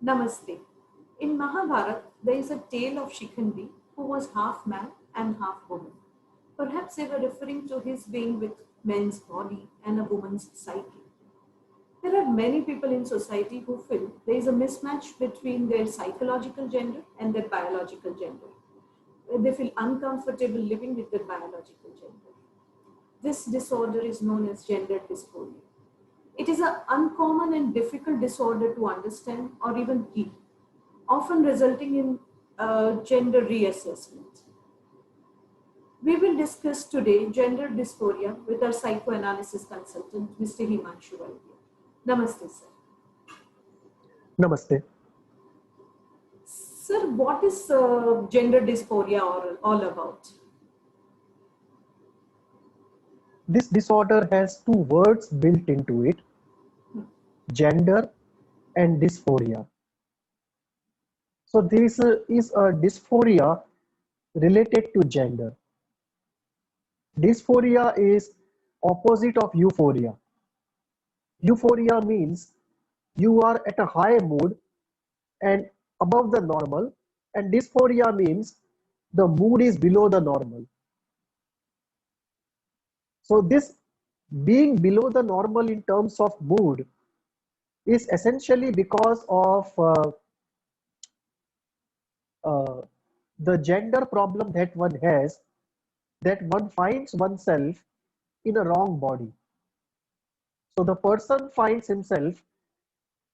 Namaste. In Mahabharata, there is a tale of Shikhandi who was half man and half woman. Perhaps they were referring to his being with men's body and a woman's psyche. There are many people in society who feel there is a mismatch between their psychological gender and their biological gender. They feel uncomfortable living with their biological gender. This disorder is known as gender dysphoria. It is an uncommon and difficult disorder to understand or even heal, often resulting in gender reassessment. We will discuss today gender dysphoria with our psychoanalysis consultant, Mr. Himanshu Vaidya. Namaste, sir. Namaste. Sir, what is gender dysphoria all about? This disorder has two words built into it, gender and dysphoria. So this is a dysphoria related to gender. Dysphoria is opposite of euphoria. Euphoria means you are at a high mood and above the normal, and dysphoria means the mood is below the normal. So this being below the normal in terms of mood is essentially because of uh, the gender problem that one has, that one finds oneself in a wrong body. So the person finds himself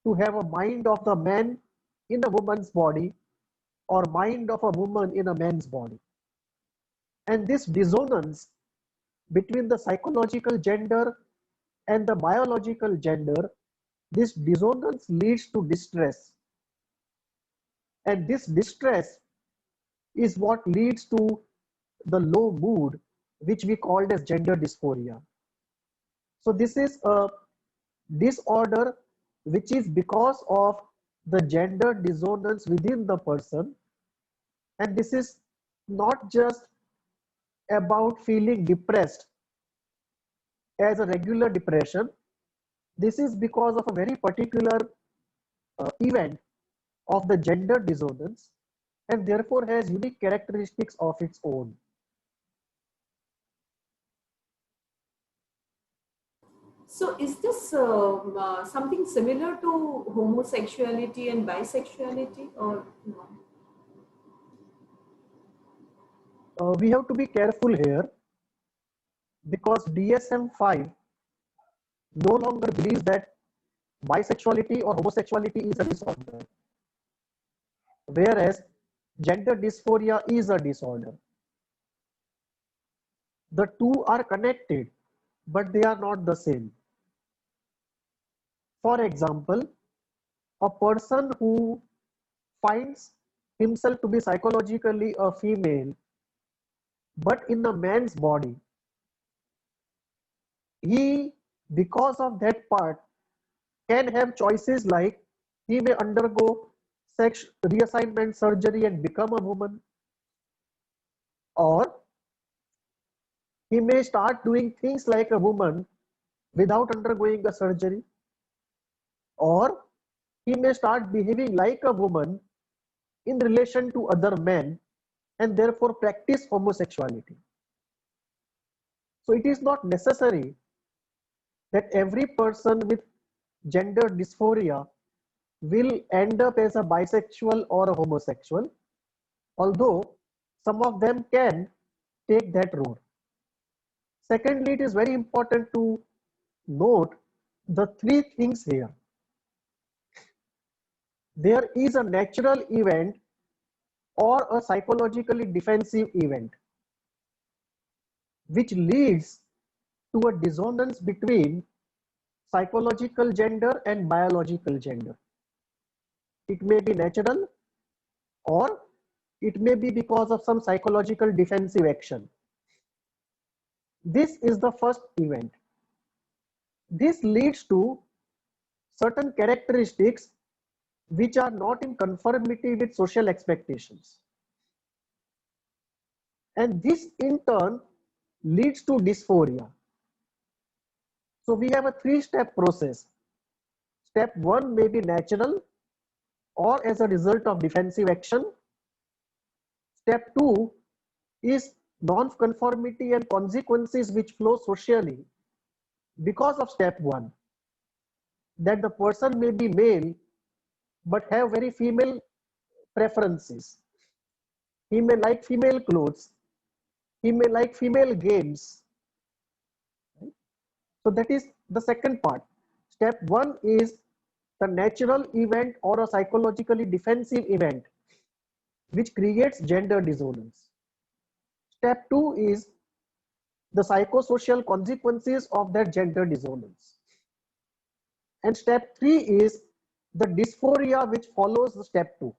to have a mind of the man in a woman's body or mind of a woman in a man's body. And this dissonance between the psychological gender and the biological gender, this dissonance leads to distress. And this distress is what leads to the low mood, which we called as gender dysphoria. So this is a disorder which is because of the gender dissonance within the person, and this is not just about feeling depressed as a regular depression. This is because of a very particular event of the gender dissonance, and therefore has unique characteristics of its own. So, is this something similar to homosexuality and bisexuality, or no? We have to be careful here because DSM-5 no longer believes that bisexuality or homosexuality is a disorder, whereas gender dysphoria is a disorder. The two are connected, but they are not the same. For example, a person who finds himself to be psychologically a female, but in a man's body, he, because of that part, can have choices like he may undergo sex reassignment surgery and become a woman, or he may start doing things like a woman without undergoing a surgery, or he may start behaving like a woman in relation to other men and therefore practice homosexuality. So it is not necessary that every person with gender dysphoria will end up as a bisexual or a homosexual, although some of them can take that road. Secondly, it is very important to note the three things here. There is a natural event or a psychologically defensive event which leads to a dissonance between psychological gender and biological gender. It may be natural, or it may be because of some psychological defensive action. This is the first event. This leads to certain characteristics which are not in conformity with social expectations. And this in turn leads to dysphoria. So we have a three-step process. Step one may be natural, or as a result of defensive action. Step 2 is non-conformity and consequences which flow socially because of step 1, that the person may be male but have very female preferences. He may like female clothes, he may like female games. So that is the second part. Step 1 is the natural event or a psychologically defensive event which creates gender dissonance. Step 2 is the psychosocial consequences of that gender dissonance. And step 3 is the dysphoria which follows the step 2.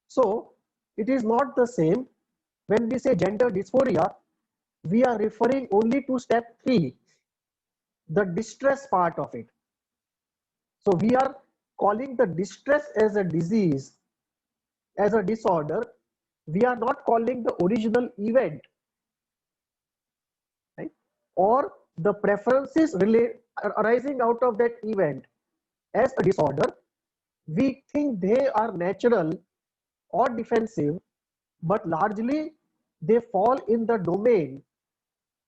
So it is not the same. When we say gender dysphoria, we are referring only to step 3, the distress part of it. So we are calling the distress as a disease, as a disorder. We are not calling the original event, right? Or the preferences arising out of that event as a disorder. We think they are natural or defensive, but largely they fall in the domain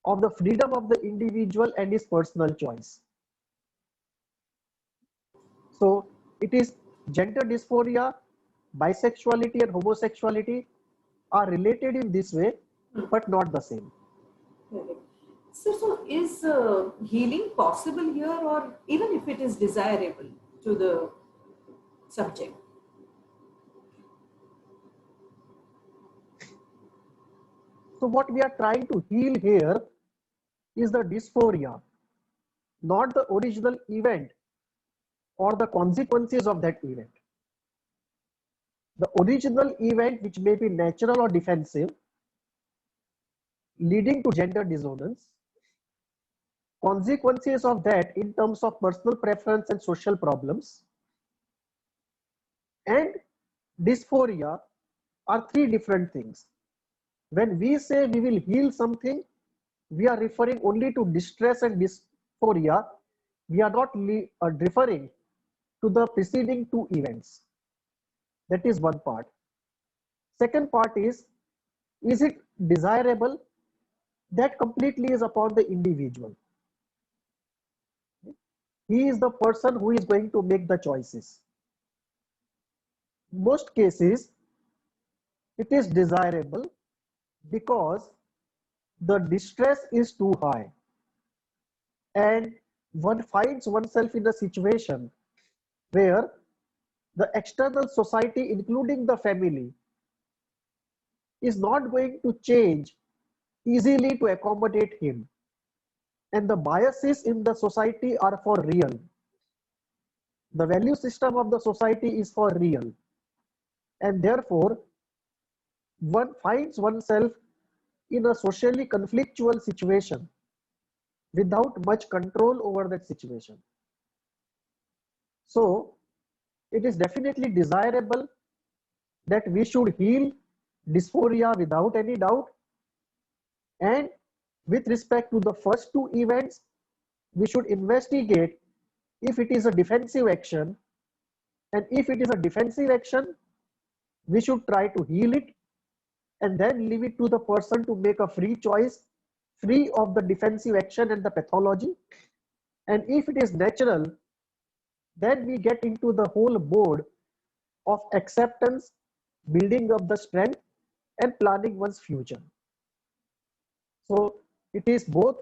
of the freedom of the individual and his personal choice. So it is gender dysphoria, bisexuality and homosexuality are related in this way, but not the same. Correct. So is healing possible here, or even if it is desirable to the subject? So what we are trying to heal here is the dysphoria, not the original event or the consequences of that event. The original event, which may be natural or defensive, leading to gender dissonance, consequences of that in terms of personal preference and social problems, and dysphoria are three different things. When we say we will heal something, we are referring only to distress and dysphoria. We are not referring to the preceding two events. That is one part. Second part is it desirable? That completely is upon the individual. He is the person who is going to make the choices. Most cases, it is desirable because the distress is too high and one finds oneself in a situation where the external society, including the family, is not going to change easily to accommodate him. And the biases in the society are for real. The value system of the society is for real. And therefore, one finds oneself in a socially conflictual situation without much control over that situation. So, it is definitely desirable that we should heal dysphoria without any doubt. And with respect to the first two events, we should investigate if it is a defensive action. And if it is a defensive action, we should try to heal it and then leave it to the person to make a free choice, free of the defensive action and the pathology. And if it is natural, then we get into the whole mode of acceptance, building up the strength, and planning one's future. So it is both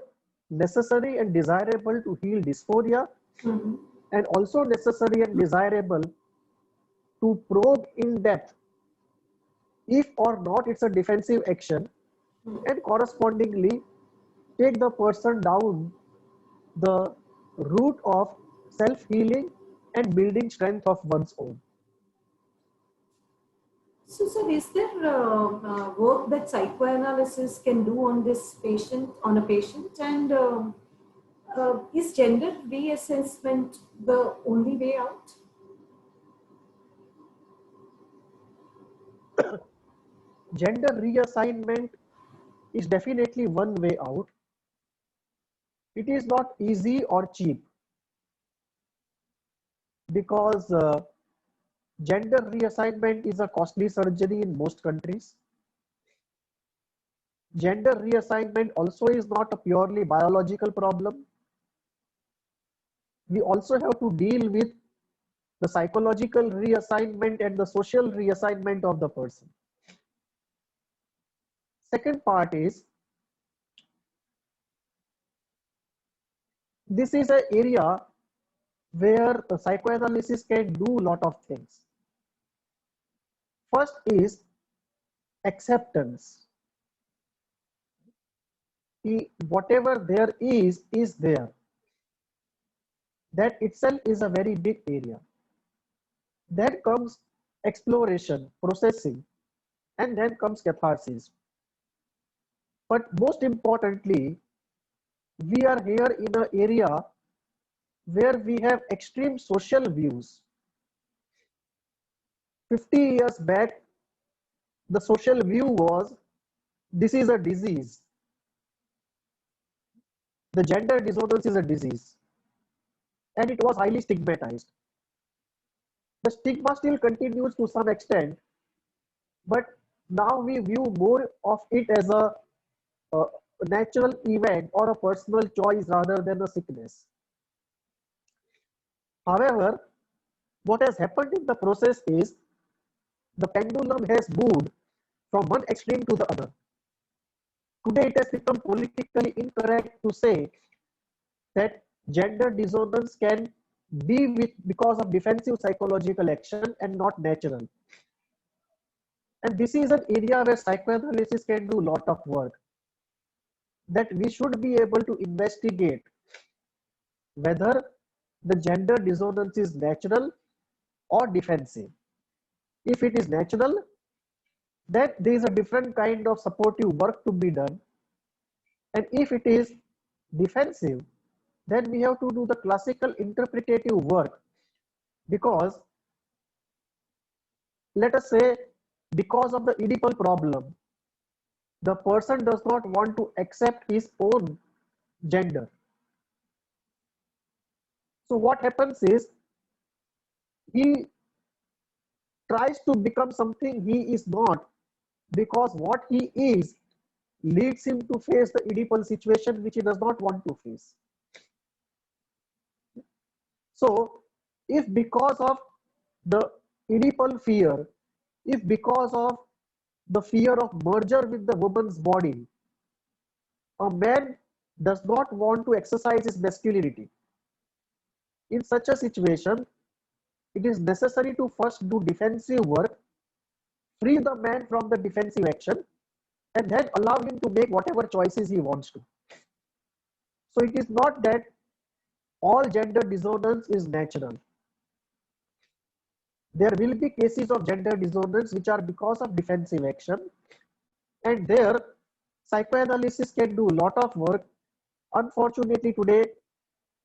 necessary and desirable to heal dysphoria, and also necessary and desirable to probe in depth if or not it's a defensive action, and correspondingly take the person down the route of self-healing and building strength of one's own. So, sir, is there work that psychoanalysis can do on this patient, on a patient, and is gender reassessment the only way out? Gender reassignment is definitely one way out. It is not easy or cheap. because gender reassignment is a costly surgery in most countries. Gender reassignment also is not a purely biological problem. We also have to deal with the psychological reassignment and the social reassignment of the person. Second part is, this is an area where psychoanalysis can do a lot of things. First is acceptance. Whatever there is there. That itself is a very big area. Then comes exploration, processing, and then comes catharsis. But most importantly, we are here in an area where we have extreme social views. 50 years back, the social view was this is a disease. The gender dissonance is a disease. And it was highly stigmatized. The stigma still continues to some extent, but now we view more of it as a natural event or a personal choice rather than a sickness. However, what has happened in the process is the pendulum has moved from one extreme to the other. Today, it has become politically incorrect to say that gender dissonance can be because of defensive psychological action and not natural. And this is an area where psychoanalysis can do a lot of work. That we should be able to investigate whether the gender dissonance is natural or defensive. If it is natural, then there is a different kind of supportive work to be done. And if it is defensive, then we have to do the classical interpretative work, because let us say because of the Oedipal problem, the person does not want to accept his own gender. So what happens is he tries to become something he is not, because what he is leads him to face the Oedipal situation which he does not want to face. So if because of the Oedipal fear, if because of the fear of merger with the woman's body, a man does not want to exercise his masculinity, in such a situation, it is necessary to first do defensive work, free the man from the defensive action, and then allow him to make whatever choices he wants to. So it is not that all gender dissonance is natural. There will be cases of gender dissonance which are because of defensive action, and there psychoanalysis can do a lot of work. Unfortunately, today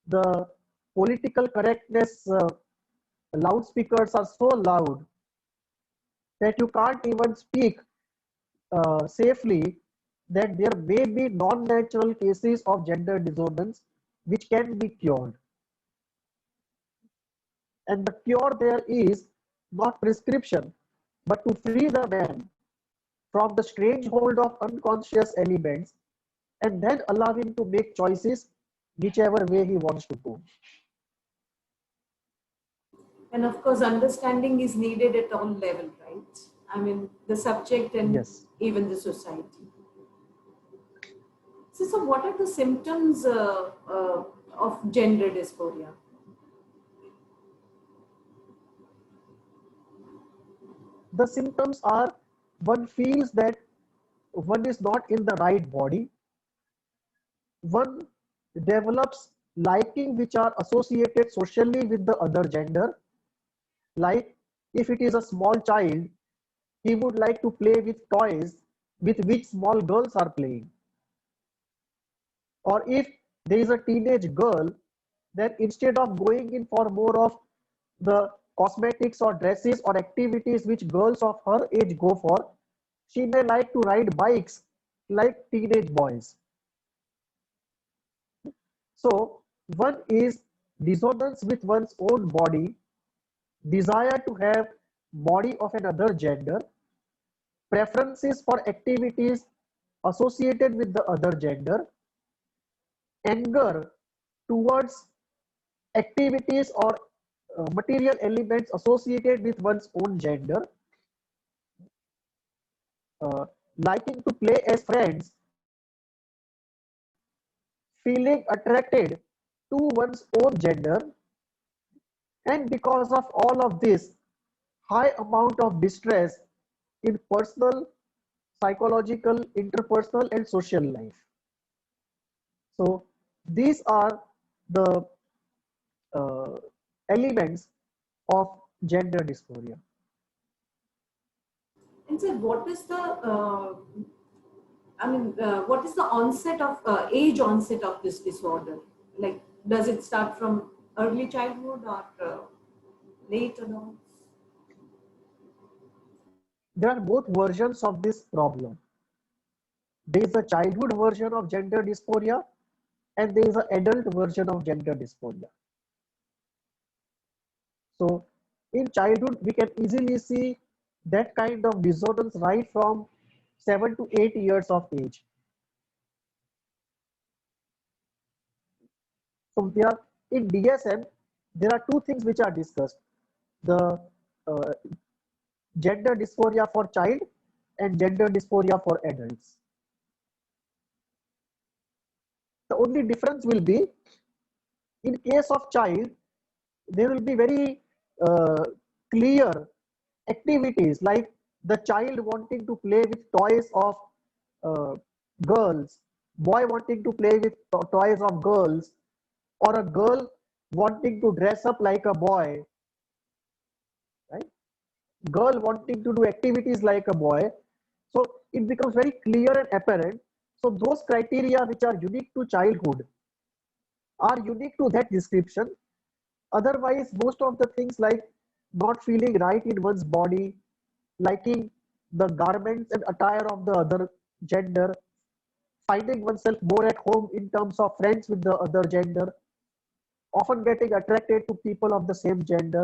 the political correctness loudspeakers are so loud that you can't even speak safely that there may be non-natural cases of gender dissonance which can be cured. And the cure there is not prescription, but to free the man from the strange hold of unconscious elements and then allow him to make choices whichever way he wants to go. And of course, understanding is needed at all levels, right? I mean, the subject and Yes. even the society. So what are the symptoms of gender dysphoria? The symptoms are, one feels that one is not in the right body. One develops liking which are associated socially with the other gender. Like if it is a small child, he would like to play with toys with which small girls are playing. Or if there is a teenage girl, then instead of going in for more of the cosmetics or dresses or activities which girls of her age go for, she may like to ride bikes like teenage boys. So one is dissonance with one's own body, desire to have body of another gender, preferences for activities associated with the other gender, anger towards activities or material elements associated with one's own gender, uh, liking to play as friends, feeling attracted to one's own gender, and because of all of this, high amount of distress in personal, psychological, interpersonal, and social life. So these are the uh, elements of gender dysphoria. And so, what is the what is the onset of age onset of this disorder? Like, does it start from early childhood or late adults? There are both versions of this problem. There is a childhood version of gender dysphoria and there is an adult version of gender dysphoria. So in childhood, we can easily see that kind of dissonance right from 7 to 8 years of age. So there, in DSM, there are two things which are discussed: the uh, gender dysphoria for child and gender dysphoria for adults. The only difference will be, in case of child, there will be very uh, clear activities like the child wanting to play with toys of uh, girls, boy wanting to play with toys of girls, or a girl wanting to dress up like a boy, right? Girl wanting to do activities like a boy. So it becomes very clear and apparent. So those criteria which are unique to childhood are unique to that description. Otherwise, most of the things like not feeling right in one's body, liking the garments and attire of the other gender, finding oneself more at home in terms of friends with the other gender, often getting attracted to people of the same gender,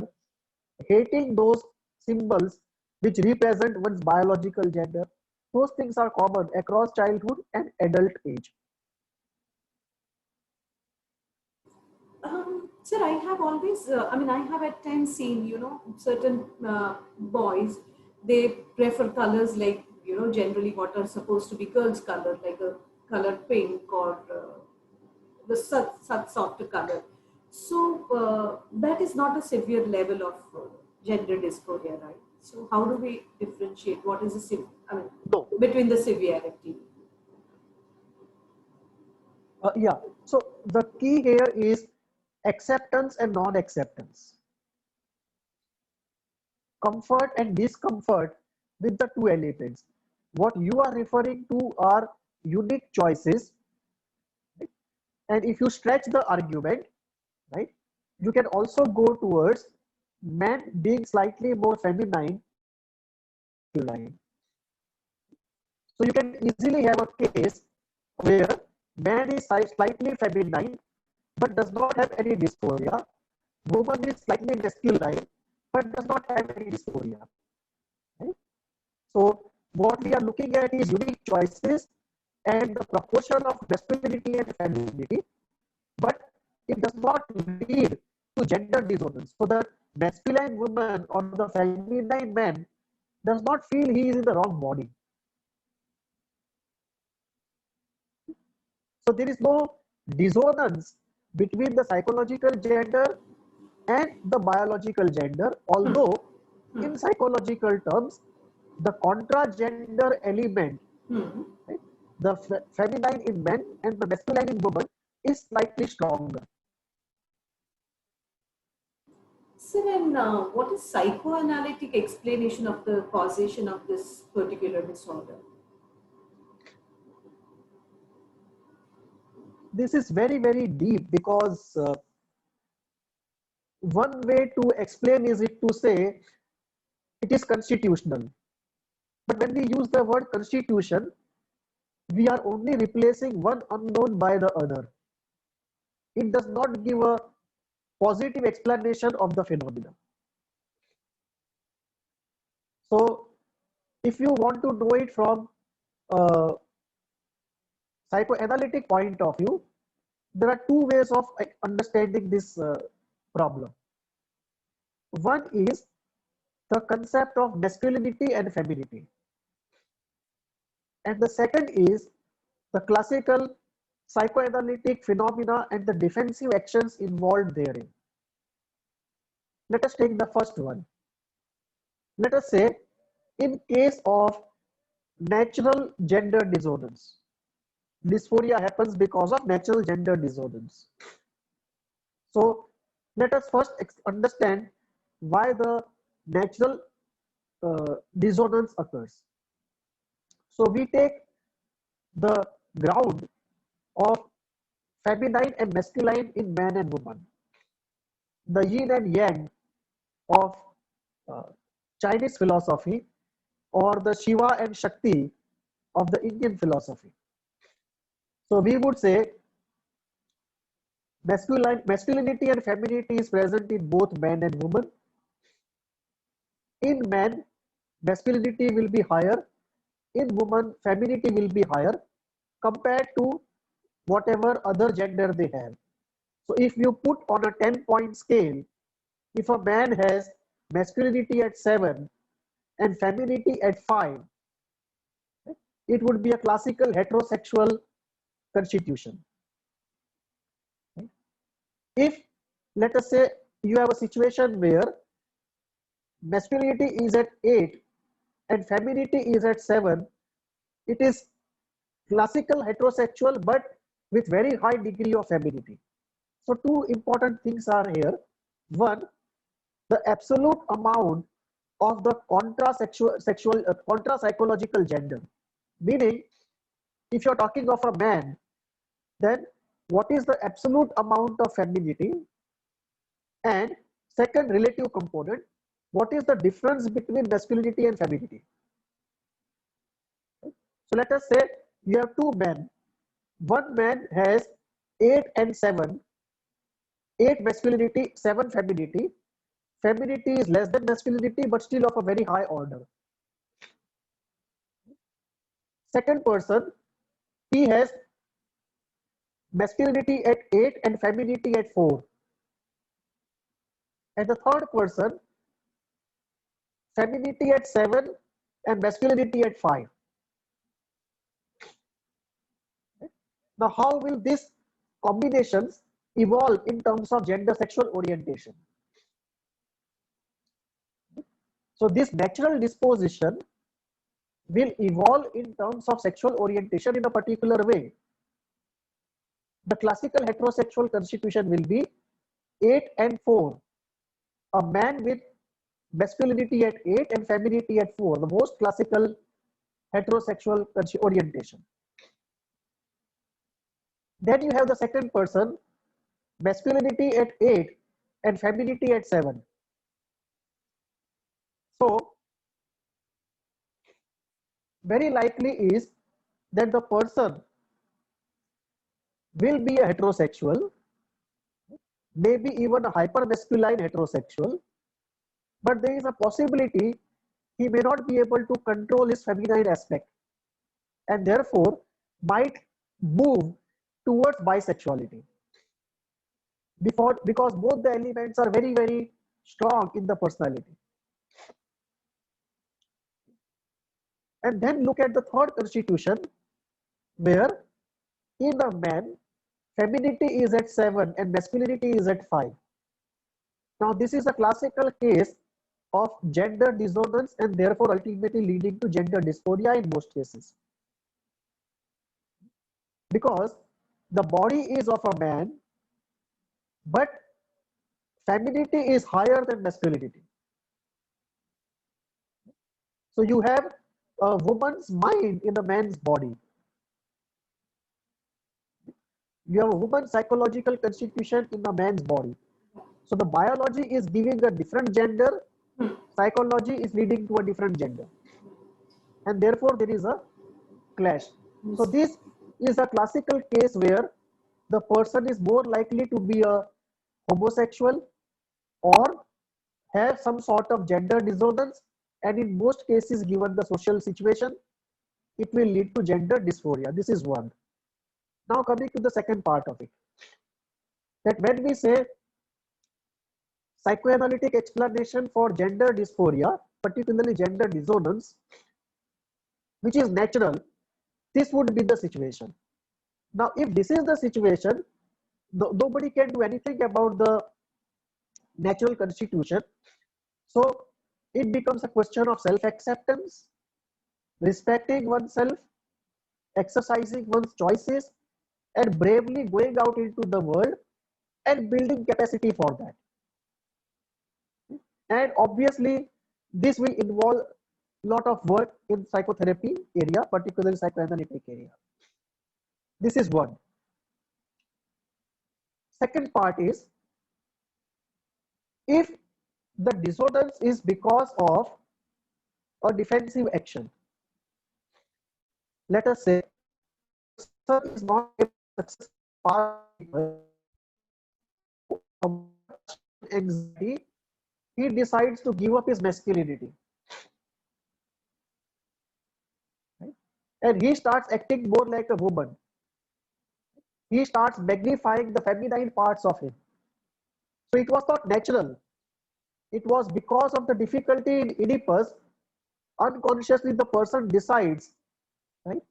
hating those symbols which represent one's biological gender. Those things are common across childhood and adult age. Sir, I have always, I have at times seen, certain boys, they prefer colors like, generally what are supposed to be girls' color, like a color pink or the such softer color. So that is not a severe level of gender dysphoria, right? So how do we differentiate what is the, No, between the severity? yeah. So the key here is acceptance and non-acceptance, comfort and discomfort with the two elements. What you are referring to are unique choices, right? And if you stretch the argument, right, you can also go towards men being slightly more feminine, masculine. So you can easily have a case where man is slightly feminine but does not have any dysphoria. Woman is slightly masculine but does not have any dysphoria. Right? So what we are looking at is unique choices and the proportion of masculinity and femininity, but it does not lead to gender dissonance. So the masculine woman or the feminine man does not feel he is in the wrong body. So there is no dissonance between the psychological gender and the biological gender, although Hmm. in psychological terms, the contra-gender element, Hmm. right, the feminine in men and the masculine in women, is slightly stronger. So then, what is psychoanalytic explanation of the causation of this particular disorder? This is very, very deep because one way to explain is it to say it is constitutional. But when we use the word constitution, we are only replacing one unknown by the other. It does not give a positive explanation of the phenomenon. So if you want to know it from a psychoanalytic point of view, there are two ways of understanding this problem. One is the concept of masculinity and femininity, and the second is the classical psychoanalytic phenomena and the defensive actions involved therein. Let us take the first one. Let us say, in case of natural gender dissonance, dysphoria happens because of natural gender dissonance. So let us first understand why the natural dissonance occurs. So we take the ground of feminine and masculine in man and woman, the yin and yang of uh, Chinese philosophy, or the Shiva and Shakti of the Indian philosophy. So we would say masculinity and femininity is present in both man and woman. In man, masculinity will be higher. In woman, femininity will be higher compared to whatever other gender they have. So if you put on a 10-point scale, if a man has masculinity at 7 and femininity at 5, it would be a classical heterosexual constitution. If, let us say, you have a situation where masculinity is at 8 and femininity is at 7, it is classical heterosexual but with very high degree of femininity. So two important things are here. One, the absolute amount of the contra psychological gender, meaning if you're talking of a man, then what is the absolute amount of femininity, and second, relative component, what is the difference between masculinity and femininity. So let us say you have two men. One man has 8 and 7, 8 masculinity, 7 femininity. Femininity is less than masculinity but still of a very high order. Second person, he has masculinity at 8 and femininity at 4. And the third person, femininity at 7 and masculinity at 5. Now, how will these combinations evolve in terms of gender sexual orientation? So this natural disposition will evolve in terms of sexual orientation in a particular way. The classical heterosexual constitution will be 8 and 4. A man with masculinity at 8 and femininity at 4, the most classical heterosexual orientation. Then you have the second person, masculinity at 8 and femininity at 7. So very likely is that the person will be a heterosexual, maybe even a hypermasculine heterosexual, but there is a possibility he may not be able to control his feminine aspect and therefore might move towards bisexuality, because both the elements are very, very strong in the personality. And then look at the third constitution, where in a man, femininity is at 7 and masculinity is at 5. Now this is a classical case of gender dissonance and therefore ultimately leading to gender dysphoria in most cases. Because the body is of a man, but femininity is higher than masculinity. So you have a woman's mind in a man's body. You have a woman's psychological constitution in a man's body. So the biology is giving a different gender, psychology is leading to a different gender. And therefore there is a clash. So this is a classical case where the person is more likely to be a homosexual or have some sort of gender dissonance, and in most cases, given the social situation, it will lead to gender dysphoria. This is one. Now coming to the second part of it, that when we say psychoanalytic explanation for gender dysphoria, particularly gender dissonance, which is natural, this would be the situation. Now, if this is the situation, nobody can do anything about the natural constitution. So it becomes a question of self-acceptance, respecting oneself, exercising one's choices, and bravely going out into the world and building capacity for that. And obviously, this will involve a lot of work in psychotherapy area, particularly psychoanalytic area. This is one. Second part is, if the dissonance is because of a defensive action, let us say person is not able to successful anxiety, he decides to give up his masculinity, right? And he starts acting more like a woman. He starts magnifying the feminine parts of him. So it was not natural. It was because of the difficulty in Oedipus. Unconsciously, the person decides, right,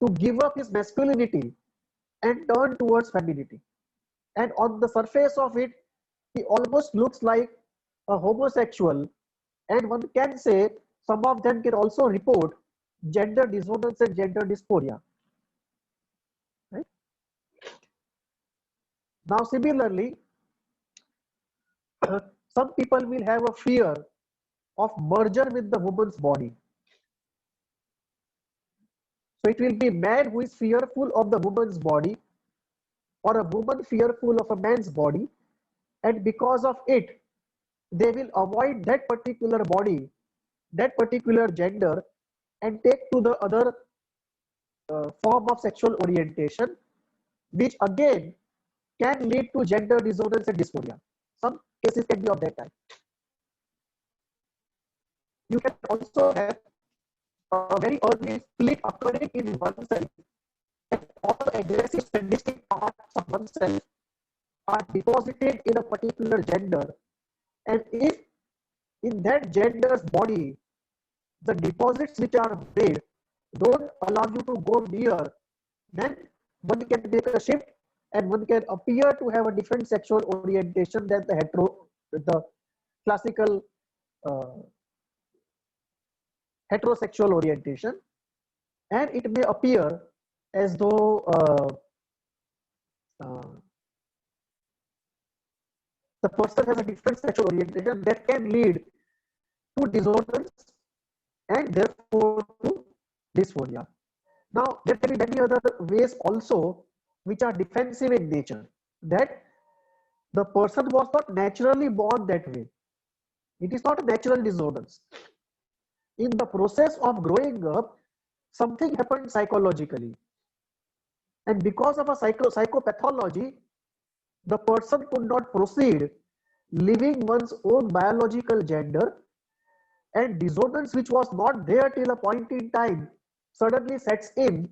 to give up his masculinity and turn towards femininity. And on the surface of it, he almost looks like a homosexual. And one can say some of them can also report gender dissonance and gender dysphoria. Right? Now, similarly, some people will have a fear of merger with the woman's body. So it will be man who is fearful of the woman's body, or a woman fearful of a man's body, and because of it, they will avoid that particular body, that particular gender, and take to the other form of sexual orientation, which again can lead to gender dissonance and dysphoria. Some cases can be of that type. You can also have a very early split occurring in oneself, and all the aggressive sadistic parts of oneself are deposited in a particular gender. And if in that gender's body, the deposits which are made don't allow you to go near, then one can make a shift and one can appear to have a different sexual orientation than the classical heterosexual orientation, and it may appear as though the person has a different sexual orientation that can lead to dissonance and therefore to dysphoria. Now, there can be many other ways also which are defensive in nature, that the person was not naturally born that way. It is not a natural dissonance. In the process of growing up, something happened psychologically. And because of a psychopathology, the person could not proceed living one's own biological gender, and dissonance, which was not there till a point in time, suddenly sets in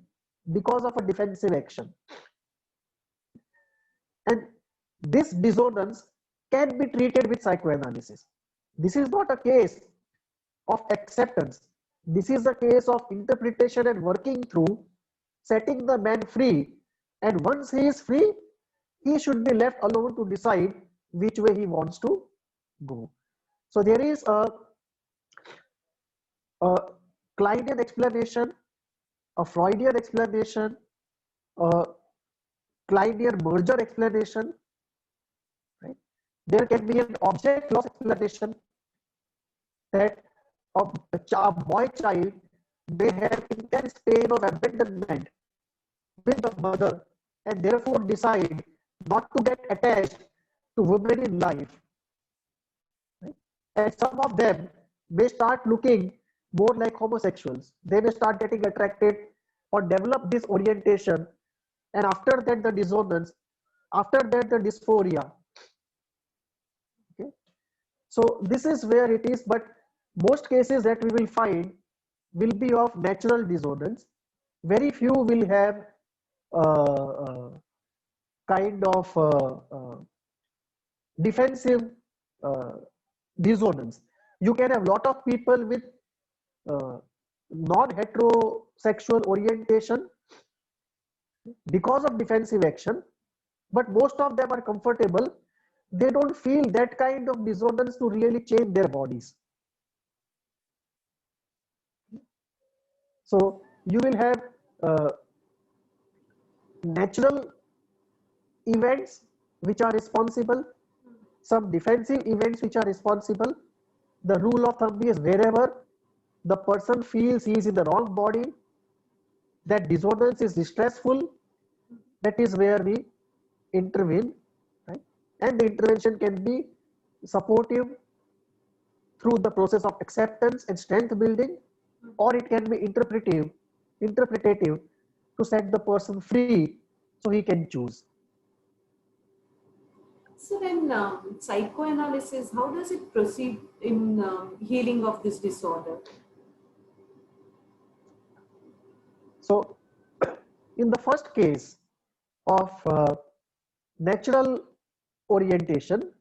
because of a defensive action. And this dissonance can be treated with psychoanalysis. This is not a case of acceptance. This is a case of interpretation and working through, setting the man free. And once he is free, he should be left alone to decide which way he wants to go. So there is a Kleinian explanation, a Freudian explanation, a Kleinian merger explanation. Right? There can be an object loss explanation, that a boy child may have intense pain of abandonment with the mother and therefore decide not to get attached to women in life. Right? And some of them may start looking more like homosexuals. They may start getting attracted or develop this orientation, and after that the dissonance, after that the dysphoria. Okay? So this is where it is, but most cases that we will find will be of natural dissonance. Very few will have kind of defensive uh, dissonance. You can have a lot of people with uh, non-heterosexual orientation because of defensive action, but most of them are comfortable. They don't feel that kind of dissonance to really change their bodies. So you will have uh, natural events which are responsible, some defensive events which are responsible. The rule of thumb is wherever the person feels he is in the wrong body, that dissonance is distressful, that is where we intervene, right? And the intervention can be supportive through the process of acceptance and strength building, or it can be interpretative to set the person free so he can choose. So then, psychoanalysis, how does it proceed in healing of this disorder? So, in the first case of natural orientation,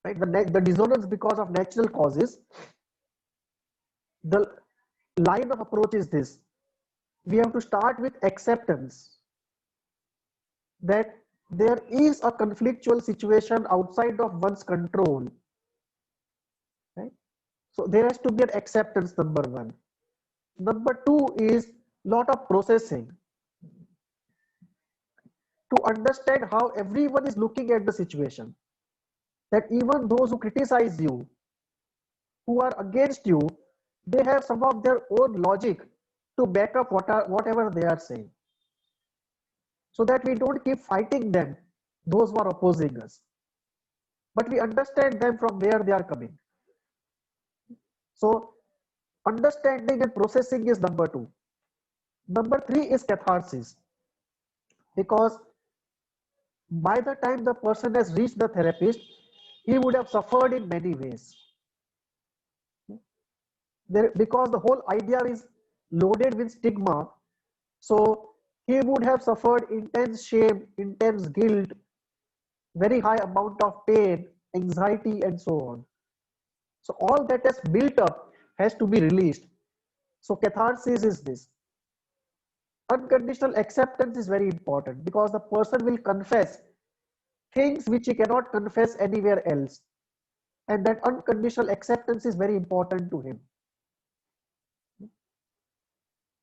right, the dissonance because of natural causes, the line of approach is this: we have to start with acceptance that there is a conflictual situation outside of one's control, right? So there has to be an acceptance, number one. Number two is lot of processing to understand how everyone is looking at the situation, that even those who criticize you, who are against you, they have some of their own logic to back up whatever they are saying, so that we don't keep fighting them, those who are opposing us, but we understand them from where they are coming. So understanding and processing is number two. Number three is catharsis, because by the time the person has reached the therapist, he would have suffered in many ways. Because the whole idea is loaded with stigma, so he would have suffered intense shame, intense guilt, very high amount of pain, anxiety, and so on. So all that is built up has to be released. So catharsis is this. Unconditional acceptance is very important, because the person will confess things which he cannot confess anywhere else, and that unconditional acceptance is very important to him.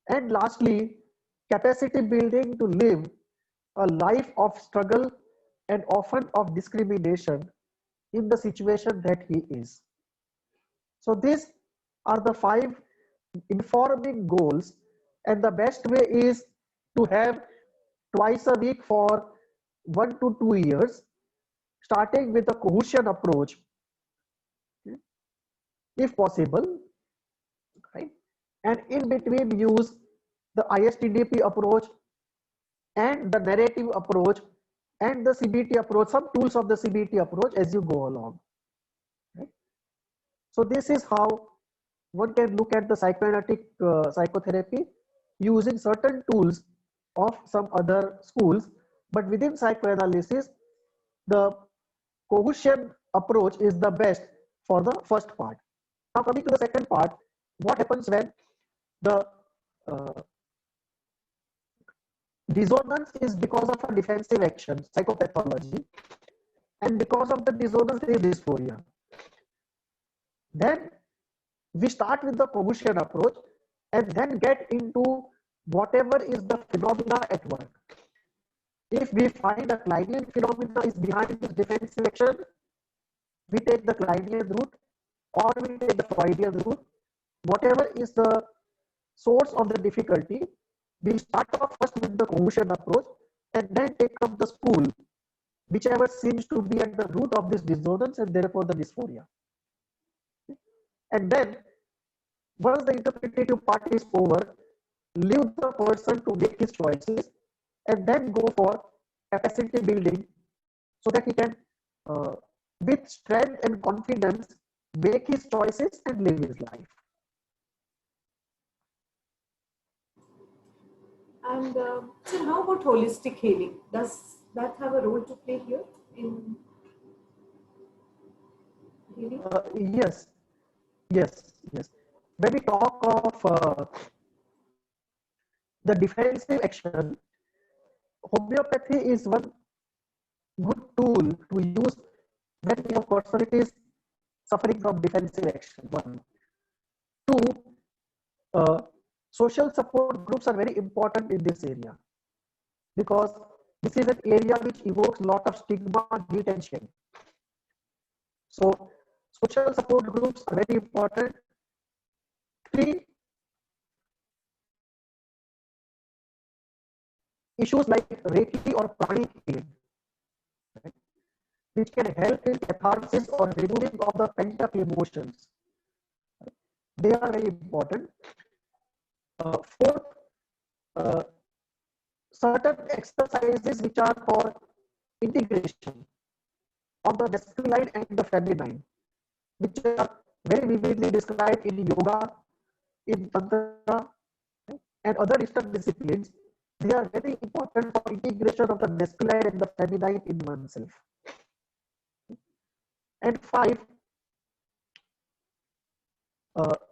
And lastly, capacity building to live a life of struggle and often of discrimination in the situation that he is. So these are the 5 informing goals, and the best way is to have twice a week for 1 to 2 years, starting with a cohesion approach, if possible, right? And in between use the ISTDP approach and the narrative approach and the CBT approach, some tools of the CBT approach as you go along, right? So this is how one can look at the psychoanalytic psychotherapy using certain tools of some other schools, but within psychoanalysis, the cohesion approach is the best for the first part. Now coming to the second part, what happens when the dissonance is because of a defensive action, psychopathology, and because of the dissonance there is dysphoria. Then we start with the cohesion approach and then get into whatever is the phenomena at work. If we find a Kleinian phenomena is behind this defensive action, we take the Kleinian route or we take the Freudian route. Whatever is the source of the difficulty, we start off first with the cohesion approach and then take up the school, whichever seems to be at the root of this dissonance and therefore the dysphoria. And then once the interpretative part is over, leave the person to make his choices and then go for capacity building so that he can, with strength and confidence, make his choices and live his life. And so, how about holistic healing? Does that have a role to play here in healing? Yes, yes. When we talk of the defensive action, homeopathy is one good tool to use when your personality is suffering from defensive action. One, two, uh, social support groups are very important in this area because this is an area which evokes a lot of stigma, guilt, and shame. So, social support groups are very important. Three, issues like Reiki or pranic healing, right, which can help in catharsis or removing of the pent up emotions. They are very important. Fourth, uh, certain exercises which are for integration of the masculine and the feminine, which are very vividly described in yoga, in tantra, and other Eastern disciplines. They are very important for integration of the masculine and the feminine in oneself. And five,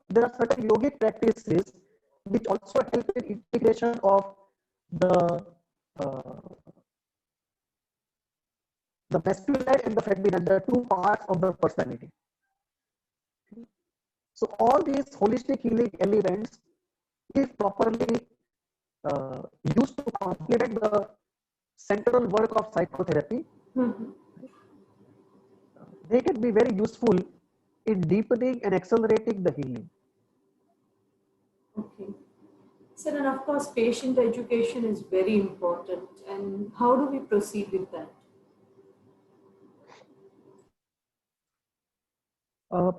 there are certain yogic practices which also help in integration of the uh, the masculine and the feminine, the two parts of the personality. So all these holistic healing elements, if properly uh, used to complement the central work of psychotherapy, Mhm. they can be very useful in deepening and accelerating the healing. Okay. So then, of course, patient education is very important. And how do we proceed with that?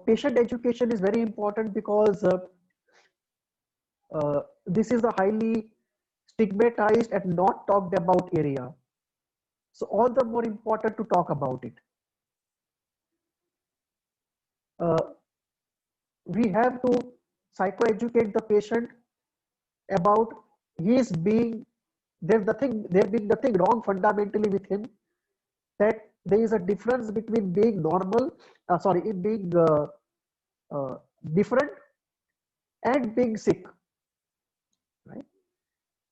Patient education is very important because this is a highly stigmatized and not talked about area. So all the more important to talk about it. Uh, we have to psychoeducate the patient about his being there being nothing wrong fundamentally with him, that there is a difference between being normal, in being uh, different and being sick, right?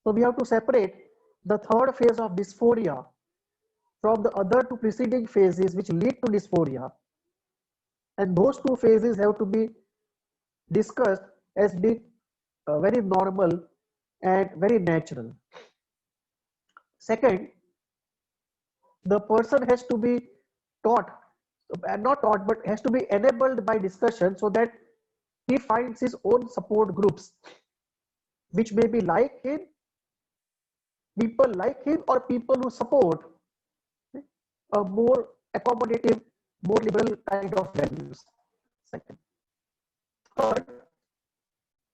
So we have to separate the third phase of dysphoria from the other two preceding phases which lead to dysphoria, and those two phases have to be discussed as being very normal and very natural. Second, the person has to be taught, and not taught, but has to be enabled by discussion so that he finds his own support groups, which may be like him, people like him, or people who support a more accommodative, more liberal kind of values. Second. Third,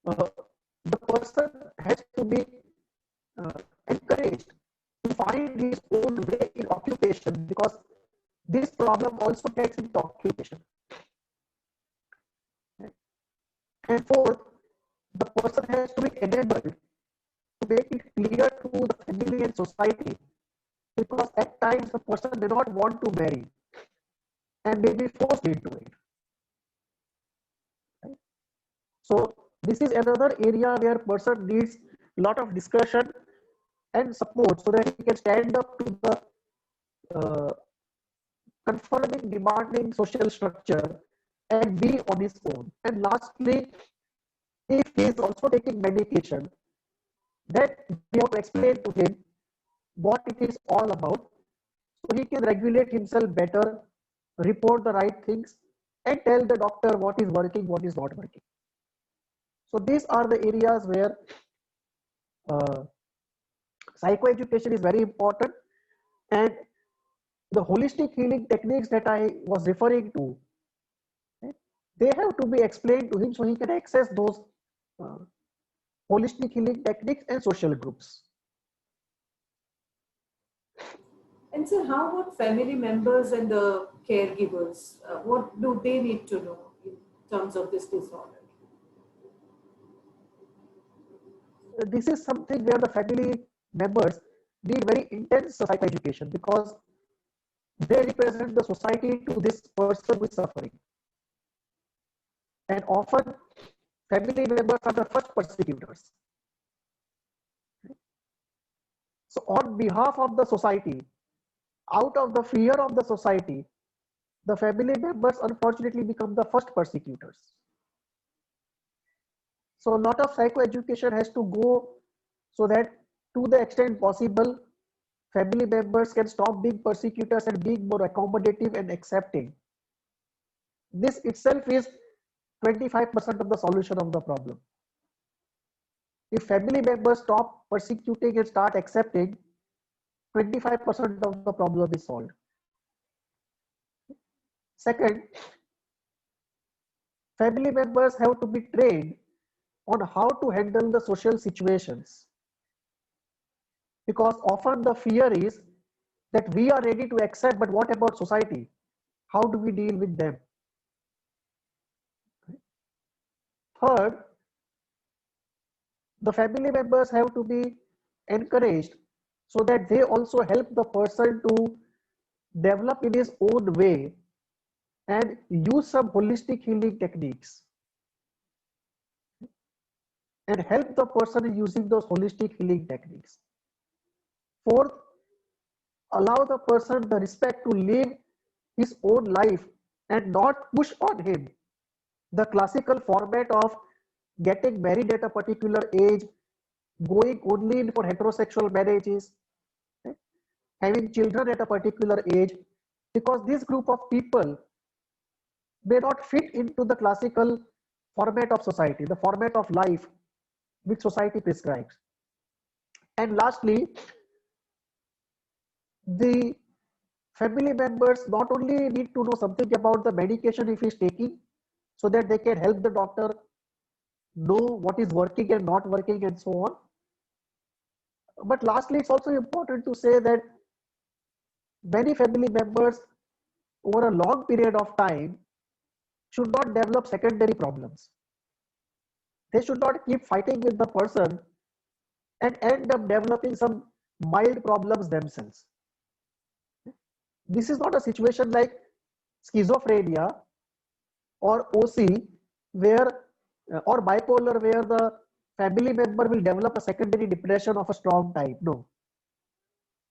uh, the person has to be uh, encouraged to find his own way in occupation because this problem also gets into occupation. And fourth, the person has to be enabled to make it clear to the family and society because at times the person may not want to marry and may be forced into it. Right? So this is another area where person needs a lot of discussion and support so that he can stand up to the uh, confirming, demanding social structure and be on his own. And lastly, if he is also taking medication, then we have to explain to him what it is all about so he can regulate himself better, report the right things, and tell the doctor what is working, what is not working. So these are the areas where uh, psychoeducation is very important, and the holistic healing techniques that I was referring to, right, they have to be explained to him so he can access those uh, holistic healing techniques and social groups. And so, how about family members and the caregivers? What do they need to know? terms of this disorder? This is something where the family members need very intense psychoeducation, because they represent the society to this person who is suffering. And often family members are the first persecutors. So on behalf of the society, out of the fear of the society, the family members unfortunately become the first persecutors. So a lot of psychoeducation has to go so that, to the extent possible, family members can stop being persecutors and being more accommodative and accepting. This itself is 25% of the solution of the problem. If family members stop persecuting and start accepting, 25% of the problem is solved. Second, family members have to be trained on how to handle the social situations, because often the fear is that we are ready to accept, but what about society? How do we deal with them? Third, the family members have to be encouraged so that they also help the person to develop in his own way and use some holistic healing techniques, and help the person in using those holistic healing techniques. Fourth, allow the person the respect to live his own life and not push on him the classical format of getting married at a particular age, going only in for heterosexual marriages, having children at a particular age, because this group of people may not fit into the classical format of society, the format of life which society prescribes. And lastly, the family members not only need to know something about the medication if he's taking, so that they can help the doctor know what is working and not working and so on. But lastly, it's also important to say that many family members over a long period of time should not develop secondary problems. They should not keep fighting with the person and end up developing some mild problems themselves. This is not a situation like schizophrenia or OC, where or bipolar, where the family member will develop a secondary depression of a strong type. No.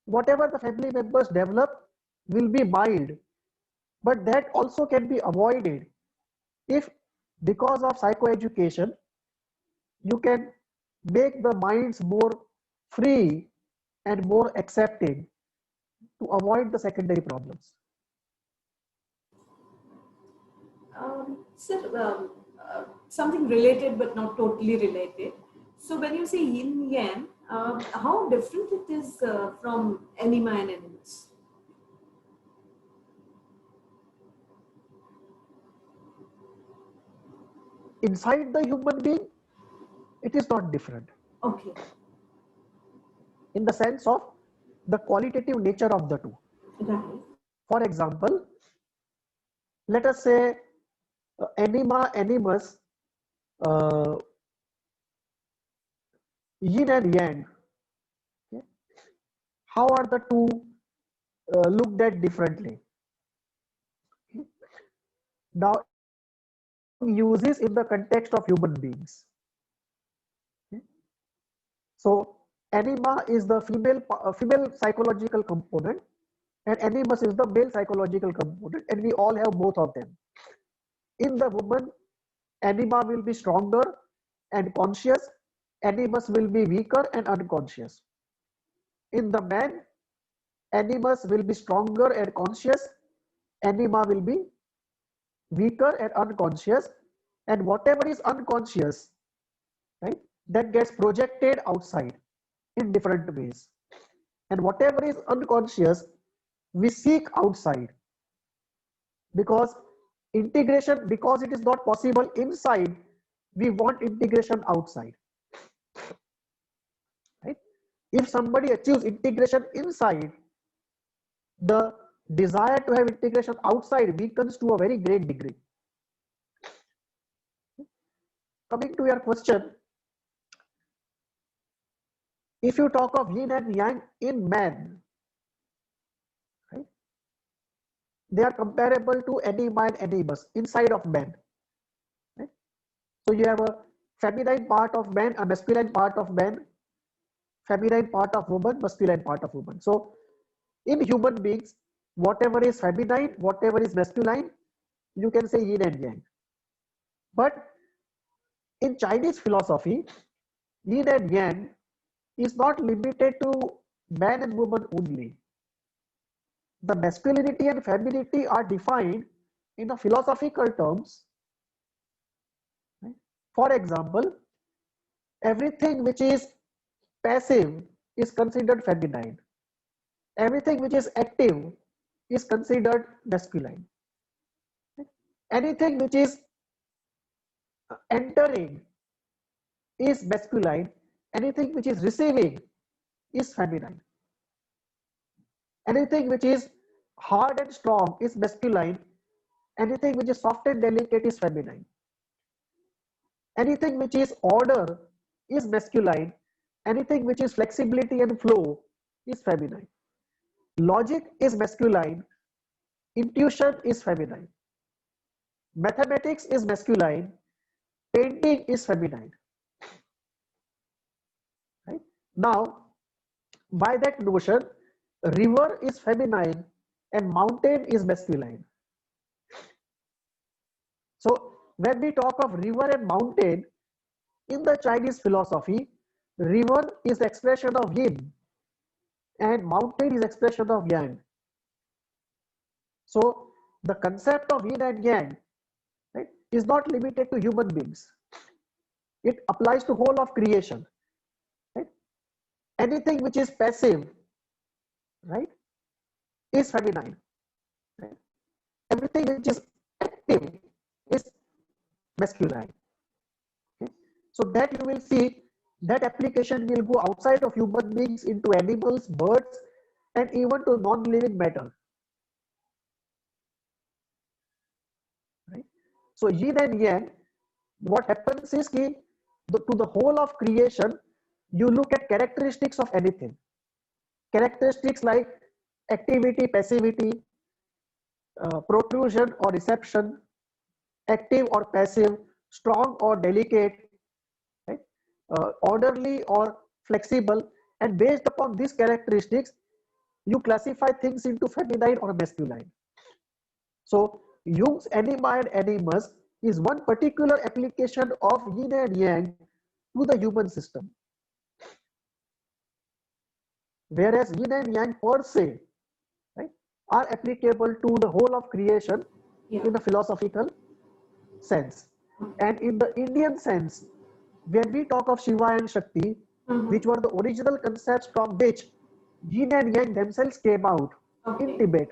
Whatever the family members develop will be mild, but that also can be avoided if, because of psychoeducation, you can make the minds more free and more accepting to avoid the secondary problems. Sir, something related but not totally related. So when you say yin yang, how different it is from anima and animus? Inside the human being, it is not different. Okay. In the sense of the qualitative nature of the two. Right. For example, let us say anima, animus, uh, yin and yang. Okay. How are the two looked at differently? Okay. Now, uses in the context of human beings. Okay. So, anima is the female psychological component, and animus is the male psychological component, and we all have both of them. In the woman, anima will be stronger and conscious, animus will be weaker and unconscious. In the man, animus will be stronger and conscious, anima will be weaker and unconscious, and whatever is unconscious, right, that gets projected outside in different ways, and whatever is unconscious we seek outside, because integration, because it is not possible inside, we want integration outside, right? If somebody achieves integration inside, the desire to have integration outside weakens to a very great degree. coming to your question, if you talk of yin and yang in man, right, they are comparable to anima and animus inside of man. Right? So you have a feminine part of man, a masculine part of man, feminine part of woman, masculine part of woman. So in human beings, whatever is feminine, whatever is masculine, you can say yin and yang. But in Chinese philosophy, yin and yang is not limited to man and woman only. The masculinity and femininity are defined in a philosophical terms. Right? For example, everything which is passive is considered feminine. Everything which is active is considered masculine. Anything which is entering is masculine. Anything which is receiving is feminine. Anything which is hard and strong is masculine. Anything which is soft and delicate is feminine. Anything which is order is masculine. Anything which is flexibility and flow is feminine. Logic is masculine. Intuition is feminine. Mathematics is masculine. Painting is feminine. Right? Now, by that notion, river is feminine and mountain is masculine. So when we talk of river and mountain, in the Chinese philosophy, river is expression of yin and mountain is expression of yang. So the concept of yin and yang, right, is not limited to human beings. It applies to whole of creation. Right? Anything which is passive, right, is feminine. Right? Everything which is active is masculine. Okay? So that you will see that application will go outside of human beings into animals, birds, and even to non-living matter. Right? So yin and yang, what happens is to the whole of creation, you look at characteristics of anything. Characteristics like activity, passivity, protrusion or reception, active or passive, strong or delicate, right? Orderly or flexible, and based upon these characteristics, you classify things into feminine or masculine. So Jung's anima and animus is one particular application of yin and yang to the human system. Whereas yin and yang per se, right, are applicable to the whole of creation in a philosophical sense. And in the Indian sense, when we talk of Shiva and Shakti, which were the original concepts from which yin and yang themselves came out in Tibet,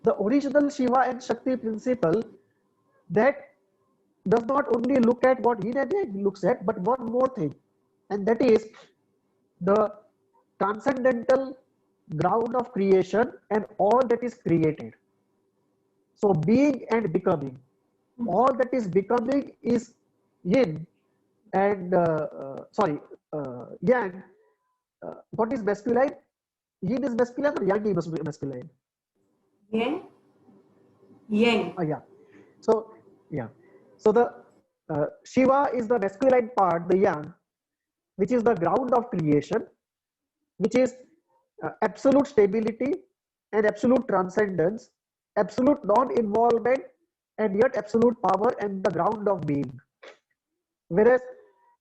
the original Shiva and Shakti principle that does not only look at what yin and yang looks at, but one more thing, and that is the transcendental ground of creation and all that is created. So being and becoming, all that is becoming is yin and yang. What is masculine? Yin is masculine or yang is masculine? Yang. Yang. Yeah. So yeah. So the Shiva is the masculine part, the yang, which is the ground of creation, which is absolute stability and absolute transcendence, absolute non-involvement, and yet absolute power and the ground of being. Whereas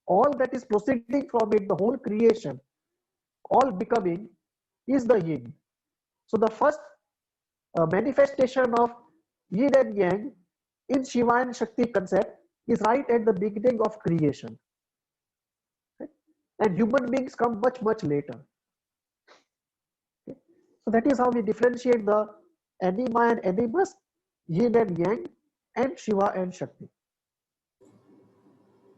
all that is proceeding from it, the whole creation, all becoming, is the yin. So the first manifestation of yin and yang in Shiva and Shakti concept is right at the beginning of creation. Right? And human beings come much, much later. Okay? So that is how we differentiate the anima and animus, yin and yang, and Shiva and Shakti.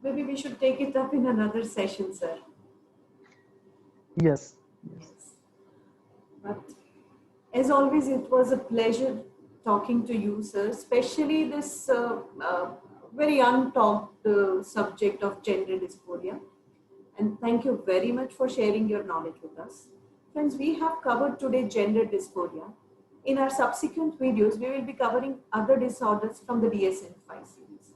Maybe we should take it up in another session, sir. Yes. But as always, it was a pleasure talking to you, sir. Especially this very untalked subject of gender dysphoria. And thank you very much for sharing your knowledge with us. Friends, we have covered today gender dysphoria. In our subsequent videos, we will be covering other disorders from the DSM-5 series.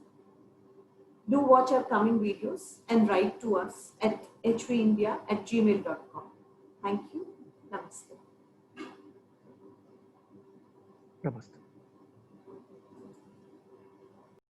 Do watch our coming videos and write to us at hvindia@gmail.com. Thank you. Namaste. Namaste.